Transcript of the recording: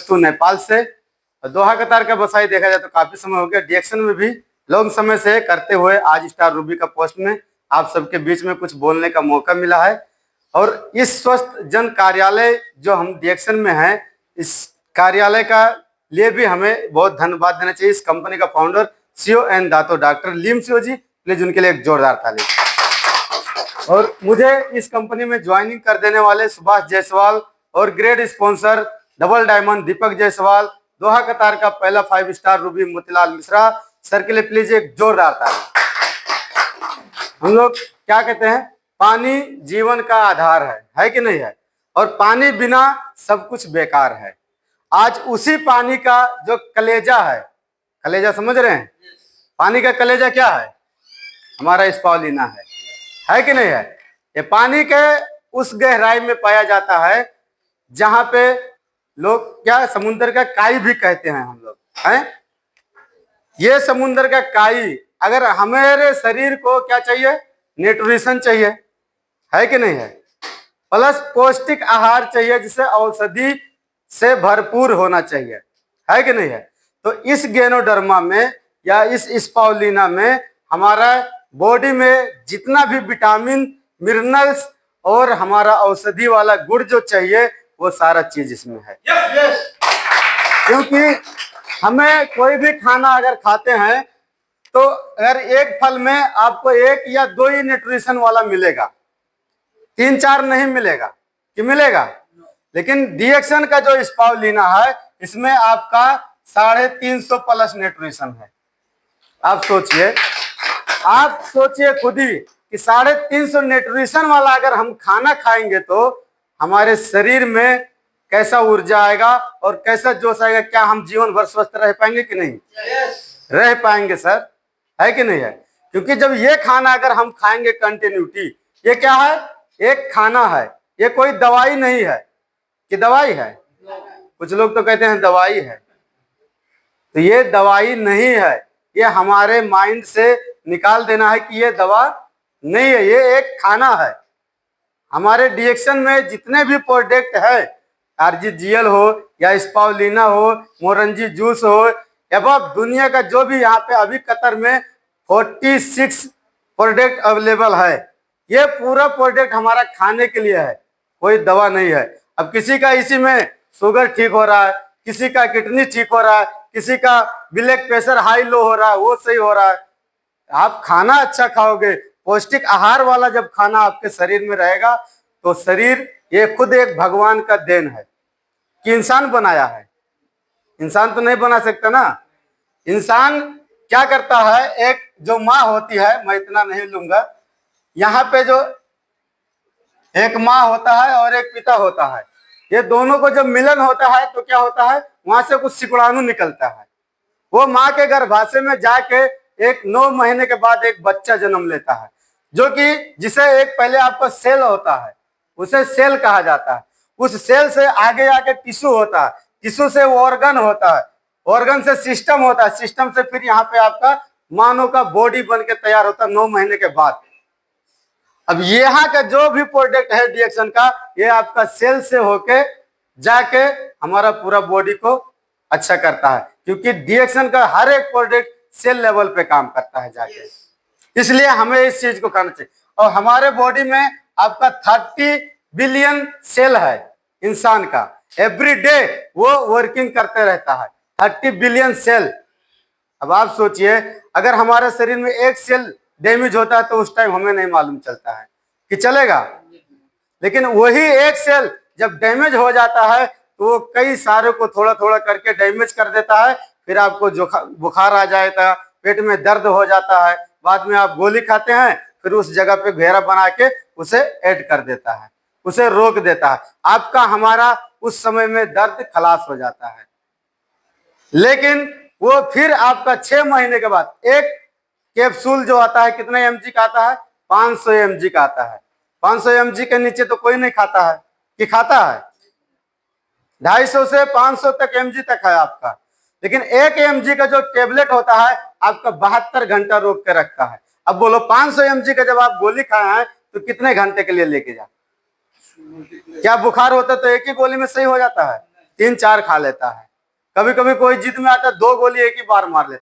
वस्तु नेपाल से। दोहा कतार का बसाई देखा जाए तो काफी समय हो गया, डीएक्शन में भी लॉन्ग समय से करते हुए आज स्टार रूबी का पोस्ट में आप सबके बीच में कुछ बोलने का मौका मिला है। और इस स्वस्थ जन कार्यालय जो हम डीएक्शन में हैं, इस कार्यालय का लिए भी हमें बहुत धन्यवाद देना चाहिए। इस कंपनी का founder CEO and Dato doctor Lim Seow ji, please उनके लिए एक जोरदार ताली। और मुझे इस कंपनी में ज्वाइनिंग कर देने वाले सुभाष जायसवाल और ग्रेट स्पॉन्सर डबल डायमंड दीपक जायसवाल, दोहा कतार का पहला 5 star Ruby Motilal Mishra sir के लिए प्लीज एक जोरदार ताली। हम लोग क्या कहते हैं, पानी जीवन का आधार है कि नहीं है, और पानी बिना सब कुछ बेकार है। आज उसी पानी का जो कलेजा है, कलेजा समझ रहे हैं, पानी का कलेजा क्या है, हमारा स्पाउलिना है कि नहीं है। ये पानी के उस गहराई में पाया जाता है जहां पे लोग क्या समुद्र का काई भी कहते हैं हम लोग हैं। ये समुद्र का काई, अगर हमारे शरीर को क्या चाहिए, न्यूट्रिशन चाहिए, है कि नहीं है, प्लस पौष्टिक आहार चाहिए जिसे औषधि से भरपूर होना चाहिए, है कि नहीं है। तो इस गेनोडर्मा में या इस स्पाउलिना में हमारा बॉडी में जितना भी विटामिन मिनरल्स और हमारा औषधि वाला गुण जो चाहिए वो सारा चीज इसमें है। क्योंकि हमें कोई भी खाना अगर खाते हैं तो अगर एक फल में आपको 1 या 2 ही न्यूट्रिशन वाला मिलेगा, 3-4 नहीं मिलेगा कि मिलेगा। लेकिन डीएक्शन का जो स्पाउलिना है इसमें आपका 350 प्लस न्यूट्रिशन है। आप सोचिए खुद ही कि 350 न्यूट्रिशन वाला अगर हम खाना खाएंगे तो हमारे शरीर में कैसा ऊर्जा आएगा और कैसा जोश आएगा। क्या हम जीवन भर स्वस्थ रह पाएंगे कि नहीं? रह पाएंगे सर, है कि नहीं है। क्योंकि जब ये खाना अगर हम खाएंगे कंटिन्यूटी, ये क्या है, एक खाना है, ये कोई दवाई नहीं है कि दवाई है। कुछ लोग तो कहते हैं दवाई है, तो ये दवाई नहीं है। ये हमारे माइंड से निकाल देना है कि ये दवा नहीं है, ये एक खाना है। हमारे डीएक्शन में जितने भी प्रोडक्ट है, आरजीजीएल हो या स्पाउलिना हो, मोरंजी जूस हो, एवं दुनिया का जो भी यहाँ पे अभी कतर में 46 प्रोडक्ट अवेलेबल है, ये पूरा प्रोडक्ट हमारा खाने के लिए है, कोई दवा नहीं है। अब किसी का इसी में शुगर ठीक हो रहा है, किसी का किडनी ठीक हो रहा है, किसी का ब्लड प्रेशर हाई लो हो रहा है, वो सही हो रहा है। आप खाना अच्छा खाओगे, पौष्टिक आहार वाला जब खाना आपके शरीर में रहेगा तो शरीर ये खुद एक भगवान का देन है कि इंसान बनाया है। इंसान तो नहीं बना सकता ना। इंसान क्या करता है, एक जो माँ होती है, मैं इतना नहीं लूंगा, यहाँ पे जो एक माँ होता है और एक पिता होता है, ये दोनों को जब मिलन होता है तो क्या होता है, वहां से कुछ शुक्राणु निकलता है। वो माँ के गर्भाशय में जाके एक 9 महीने के बाद एक बच्चा जन्म लेता है, जो कि जिसे एक पहले आपका सेल होता है, उसे सेल कहा जाता है। उस सेल से आगे आके टिश्यू होता है, टिश्यू से ऑर्गन होता है, ऑर्गन से सिस्टम होता है, सिस्टम से फिर यहाँ पे आपका मानव का बॉडी बन के तैयार होता है 9 महीने के बाद। अब यहाँ का जो भी प्रोडक्ट है डीएक्शन का, ये आपका सेल से होके जाके हमारा पूरा बॉडी को अच्छा करता है, क्योंकि डीएक्शन का हर एक प्रोडक्ट सेल लेवल पे काम करता है जाके। इसलिए हमें इस चीज को करना चाहिए। और हमारे बॉडी में आपका 30 बिलियन सेल है इंसान का, एवरी डे वो वर्किंग करते रहता है, 30 बिलियन सेल। अब आप सोचिए, अगर हमारे शरीर में एक सेल डैमेज होता है तो उस टाइम हमें नहीं मालूम चलता है कि चलेगा, लेकिन वही एक सेल जब डैमेज हो जाता है तो वो कई सारे को थोड़ा थोड़ा करके डैमेज कर देता है। फिर आपको बुखार आ जाएगा, पेट में दर्द हो जाता है, बाद में आप गोली खाते हैं, फिर उस जगह पे घेरा बना के उसे ऐड कर देता है, उसे रोक देता है। आपका हमारा उस समय में दर्द खलास हो जाता है। लेकिन वो फिर आपका 6 महीने के बाद एक कैप्सूल जो आता है, कितने एमजी का आता है, 500 एमजी का आता है। 500 एमजी के नीचे तो कोई नहीं खाता है कि खाता है, 250 से 500 तक एमजी तक है आपका। लेकिन 1 एमजी का जो टेबलेट होता है आपका 72 घंटा रोक के रखता है। अब बोलो 500 एमजी का जब आप गोली खाए हैं तो कितने घंटे के लिए लेके जा? क्या बुखार होता तो एक ही गोली में सही हो जाता है? 3-4 खा लेता है। कभी कभी कोई जिद में आता है 2 गोली एक ही बार मार लेता है।